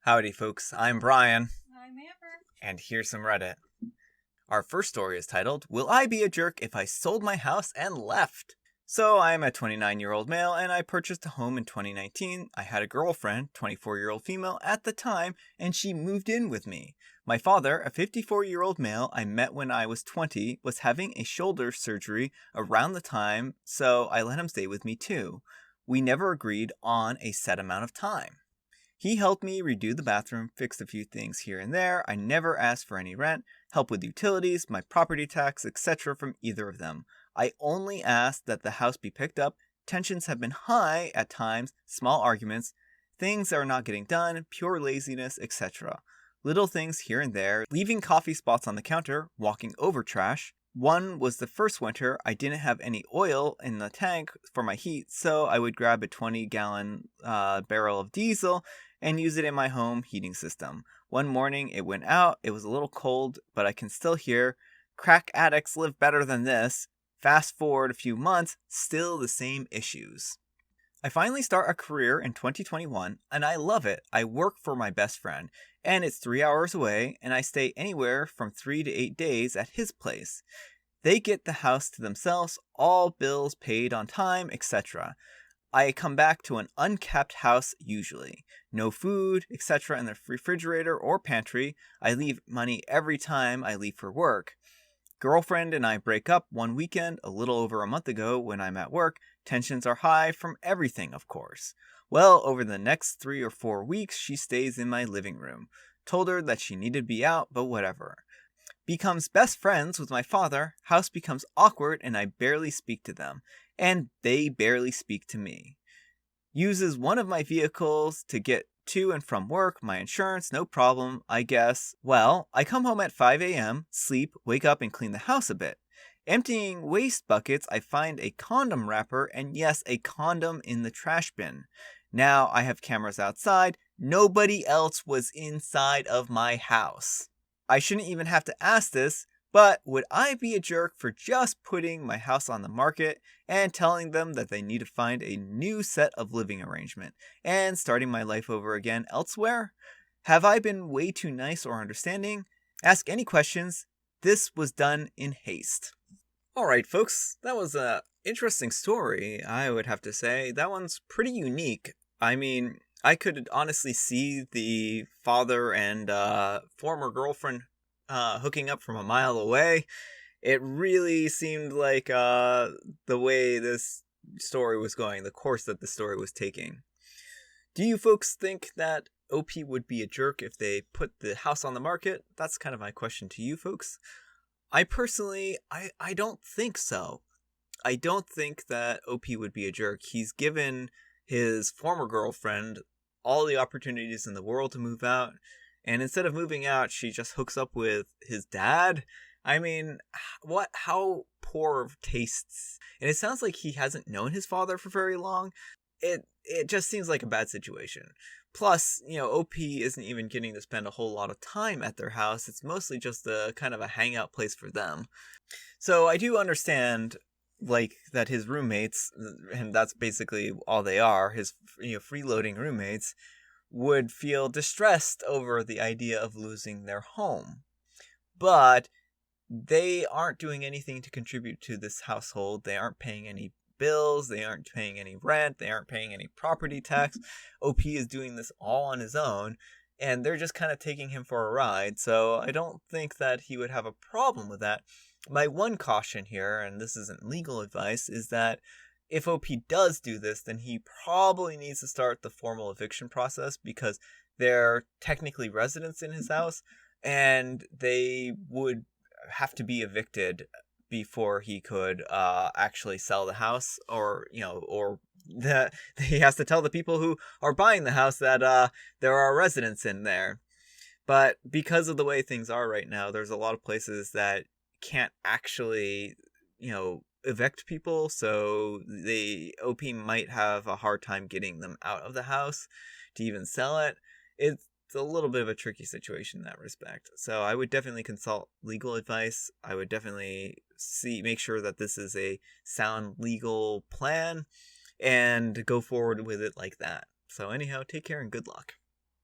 Howdy folks, I'm Brian, I'm Amber. and here's some Reddit. Our first story is titled, Will I Be a Jerk If I Sold My House and Left? So I'm a 29-year-old male and I purchased a home in 2019. I had a girlfriend, 24-year-old female at the time, and she moved in with me. My father, a 54-year-old male I met when I was 20, was having a shoulder surgery around the time, so I let him stay with me too. We never agreed on a set amount of time. He helped me redo the bathroom, fixed a few things here and there. I never asked for any rent, help with utilities, my property tax, etc. from either of them. I only asked that the house be picked up. Tensions have been high at times, small arguments, things are not getting done, pure laziness, etc. Little things here and there, leaving coffee spots on the counter, walking over trash. One was the first winter, I didn't have any oil in the tank for my heat, so I would grab a 20-gallon barrel of diesel and use it in my home heating system. One morning it went out, it was a little cold, but I can still hear, crack addicts live better than this. Fast forward a few months, still the same issues. I finally start a career in 2021, and I love it. I work for my best friend, and it's 3 hours away, and I stay anywhere from 3 to 8 days at his place. They get the house to themselves, all bills paid on time, etc. I come back to an unkept house usually. No food, etc. in the refrigerator or pantry. I leave money every time I leave for work. Girlfriend and I break up one weekend a little over a month ago when I'm at work. Tensions are high from everything, of course. Well, over the next 3 or 4 weeks, she stays in my living room. Told her that she needed to be out, but whatever. Becomes best friends with my father. House becomes awkward and I barely speak to them. And they barely speak to me. Uses one of my vehicles to get to and from work, my insurance, no problem, I guess. Well, I come home at 5 a.m., sleep, wake up and clean the house a bit. Emptying waste buckets, I find a condom wrapper and yes, a condom in the trash bin. Now I have cameras outside. Nobody else was inside of my house. I shouldn't even have to ask this, but would I be a jerk for just putting my house on the market and telling them that they need to find a new set of living arrangement and starting my life over again elsewhere? Have I been way too nice or understanding? Ask any questions. This was done in haste. Alright folks, that was an interesting story, I would have to say. That one's pretty unique. I mean, I could honestly see the father and former girlfriend hooking up from a mile away. It really seemed like the way this story was going, the course that the story was taking. Do you folks think that OP would be a jerk if they put the house on the market? That's kind of my question to you folks. I personally, I don't think so. I don't think that OP would be a jerk. He's given his former girlfriend all the opportunities in the world to move out. And instead of moving out, she just hooks up with his dad. I mean, how poor of tastes. And it sounds like he hasn't known his father for very long. It just seems like a bad situation. Plus, OP isn't even getting to spend a whole lot of time at their house. It's mostly just a kind of a hangout place for them. So I do understand, that his roommates, and that's basically all they are, his freeloading roommates, would feel distressed over the idea of losing their home. But they aren't doing anything to contribute to this household. They aren't paying any bills. They aren't paying any rent. They aren't paying any property tax. OP is doing this all on his own, and they're just kind of taking him for a ride. So I don't think that he would have a problem with that. My one caution here, and this isn't legal advice, is that if OP does do this, then he probably needs to start the formal eviction process because they're technically residents in his house and they would have to be evicted before he could actually sell the house, or that he has to tell the people who are buying the house that there are residents in there. But because of the way things are right now, there's a lot of places that can't actually, evict people, so the OP might have a hard time getting them out of the house to even sell it. It's a little bit of a tricky situation in that respect. So I would definitely consult legal advice. I would definitely make sure that this is a sound legal plan and go forward with it like that. So anyhow, take care and good luck.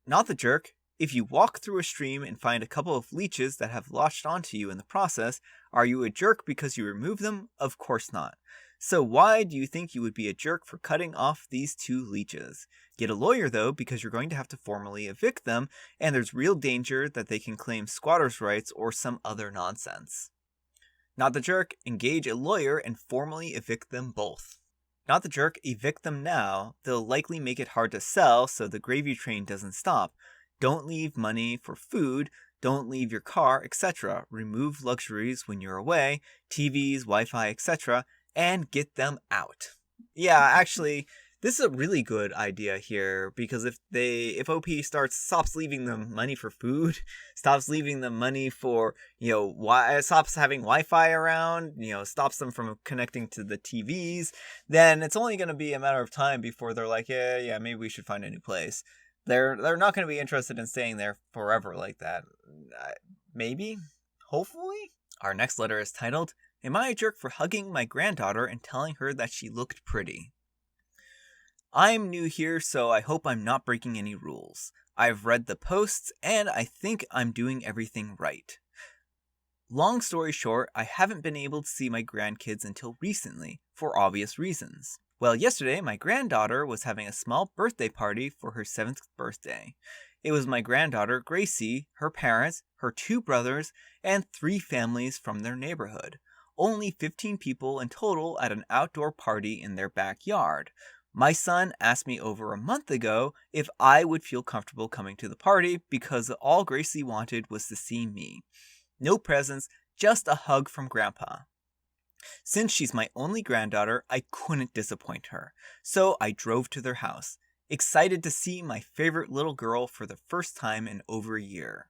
Not the jerk. If you walk through a stream and find a couple of leeches that have latched onto you in the process, are you a jerk because you remove them? Of course not. So why do you think you would be a jerk for cutting off these 2 leeches? Get a lawyer though, because you're going to have to formally evict them, and there's real danger that they can claim squatters' rights or some other nonsense. Not the jerk. Engage a lawyer and formally evict them both. Not the jerk. Evict them now. They'll likely make it hard to sell, so the gravy train doesn't stop. Don't leave money for food, don't leave your car, etc. Remove luxuries when you're away, TVs, Wi-Fi, etc., and get them out. Yeah, actually, this is a really good idea here, because if OP stops leaving them money for food, stops leaving them money for, stops having Wi-Fi around, stops them from connecting to the TVs, then it's only going to be a matter of time before they're like, yeah, maybe we should find a new place. They're not going to be interested in staying there forever like that. Maybe? Hopefully? Our next letter is titled, Am I a Jerk for Hugging My Granddaughter and Telling Her That She Looked Pretty? I'm new here, so I hope I'm not breaking any rules. I've read the posts, and I think I'm doing everything right. Long story short, I haven't been able to see my grandkids until recently, for obvious reasons. Well, yesterday, my granddaughter was having a small birthday party for her 7th birthday. It was my granddaughter, Gracie, her parents, her 2 brothers, and 3 families from their neighborhood. Only 15 people in total at an outdoor party in their backyard. My son asked me over a month ago if I would feel comfortable coming to the party because all Gracie wanted was to see me. No presents, just a hug from Grandpa. Since she's my only granddaughter, I couldn't disappoint her, so I drove to their house, excited to see my favorite little girl for the first time in over a year.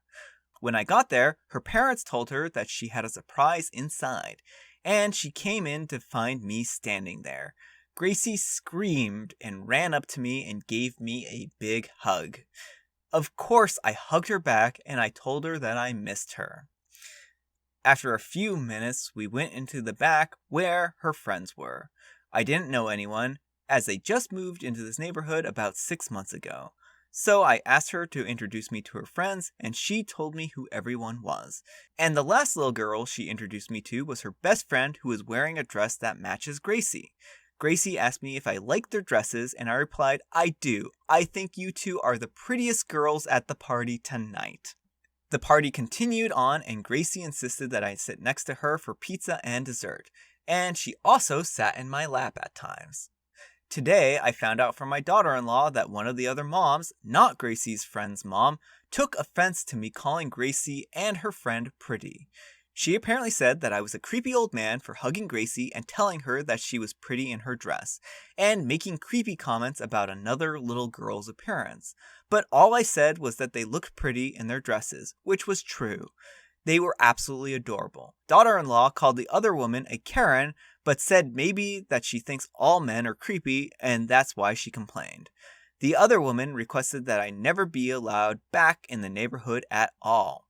When I got there, her parents told her that she had a surprise inside, and she came in to find me standing there. Gracie screamed and ran up to me and gave me a big hug. Of course, I hugged her back and I told her that I missed her. After a few minutes, we went into the back where her friends were. I didn't know anyone, as they just moved into this neighborhood about 6 months ago. So I asked her to introduce me to her friends, and she told me who everyone was. And the last little girl she introduced me to was her best friend who was wearing a dress that matches Gracie. Gracie asked me if I liked their dresses, and I replied, I do. I think you 2 are the prettiest girls at the party tonight. The party continued on, and Gracie insisted that I sit next to her for pizza and dessert, and she also sat in my lap at times. Today, I found out from my daughter-in-law that one of the other moms, not Gracie's friend's mom, took offense to me calling Gracie and her friend pretty. She apparently said that I was a creepy old man for hugging Gracie and telling her that she was pretty in her dress, and making creepy comments about another little girl's appearance. But all I said was that they looked pretty in their dresses, which was true. They were absolutely adorable. Daughter-in-law called the other woman a Karen, but said maybe that she thinks all men are creepy, and that's why she complained. The other woman requested that I never be allowed back in the neighborhood at all.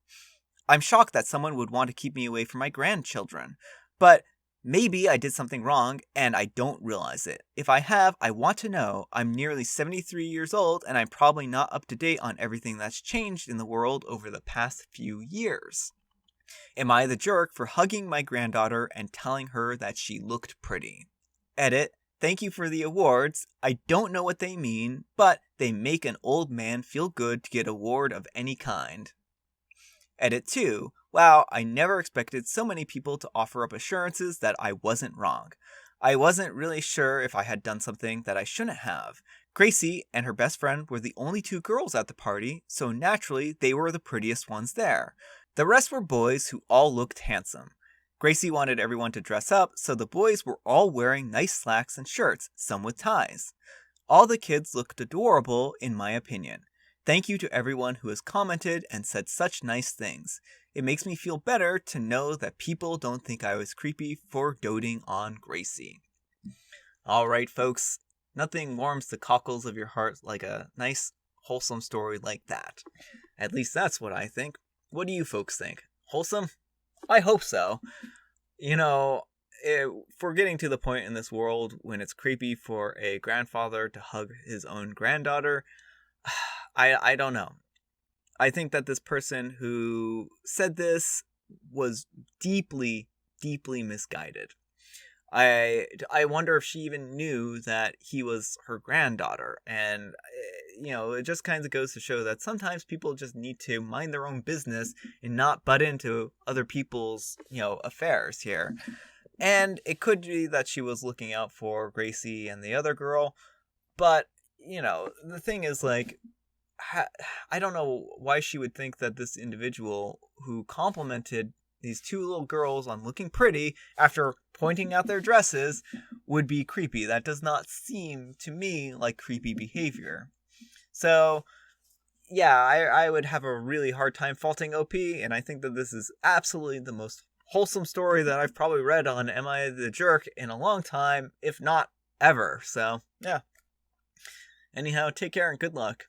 I'm shocked that someone would want to keep me away from my grandchildren, but maybe I did something wrong and I don't realize it. If I have, I want to know. I'm nearly 73 years old and I'm probably not up to date on everything that's changed in the world over the past few years. Am I the jerk for hugging my granddaughter and telling her that she looked pretty? Edit. Thank you for the awards. I don't know what they mean, but they make an old man feel good to get an award of any kind. Edit 2. Wow, I never expected so many people to offer up assurances that I wasn't wrong. I wasn't really sure if I had done something that I shouldn't have. Gracie and her best friend were the only 2 girls at the party, so naturally they were the prettiest ones there. The rest were boys who all looked handsome. Gracie wanted everyone to dress up, so the boys were all wearing nice slacks and shirts, some with ties. All the kids looked adorable, in my opinion. Thank you to everyone who has commented and said such nice things. It makes me feel better to know that people don't think I was creepy for doting on Gracie. Alright folks, nothing warms the cockles of your heart like a nice, wholesome story like that. At least that's what I think. What do you folks think? Wholesome? I hope so. If we're getting to the point in this world when it's creepy for a grandfather to hug his own granddaughter, I don't know. I think that this person who said this was deeply, deeply misguided. I wonder if she even knew that he was her granddaughter. And, it just kind of goes to show that sometimes people just need to mind their own business and not butt into other people's, affairs here. And it could be that she was looking out for Gracie and the other girl. But, the thing is, like, I don't know why she would think that this individual who complimented these two little girls on looking pretty after pointing out their dresses would be creepy. That does not seem to me like creepy behavior. So, yeah, I would have a really hard time faulting OP, and I think that this is absolutely the most wholesome story that I've probably read on Am I the Jerk in a long time, if not ever. So, yeah. Anyhow, take care and good luck.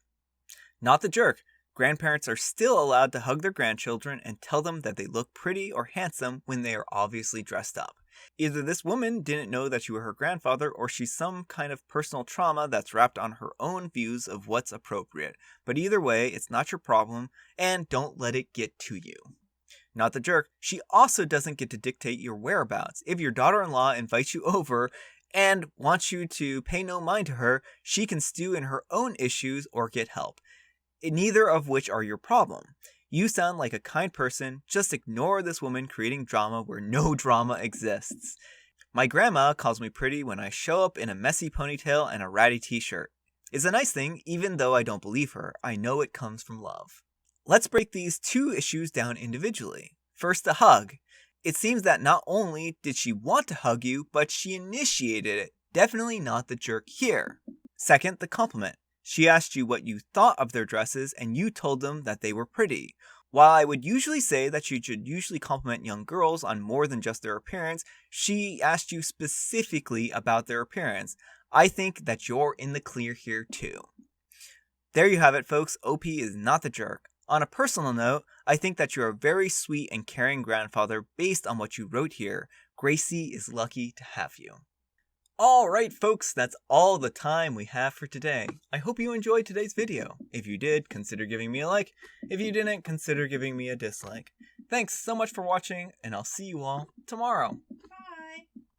Not the jerk. Grandparents are still allowed to hug their grandchildren and tell them that they look pretty or handsome when they are obviously dressed up. Either this woman didn't know that you were her grandfather, or she's some kind of personal trauma that's wrapped on her own views of what's appropriate. But either way, it's not your problem, and don't let it get to you. Not the jerk. She also doesn't get to dictate your whereabouts. If your daughter-in-law invites you over and wants you to pay no mind to her, she can stew in her own issues or get help. Neither of which are your problem. You sound like a kind person. Just ignore this woman creating drama where no drama exists. My grandma calls me pretty when I show up in a messy ponytail and a ratty t-shirt. It's a nice thing, even though I don't believe her. I know it comes from love. Let's break these two issues down individually. First, the hug. It seems that not only did she want to hug you, but she initiated it. Definitely not the jerk here. Second, the compliment. She asked you what you thought of their dresses, and you told them that they were pretty. While I would usually say that you should usually compliment young girls on more than just their appearance, she asked you specifically about their appearance. I think that you're in the clear here too. There you have it, folks. OP is not the jerk. On a personal note, I think that you're a very sweet and caring grandfather based on what you wrote here. Gracie is lucky to have you. Alright folks, that's all the time we have for today. I hope you enjoyed today's video. If you did, consider giving me a like. If you didn't, consider giving me a dislike. Thanks so much for watching, and I'll see you all tomorrow.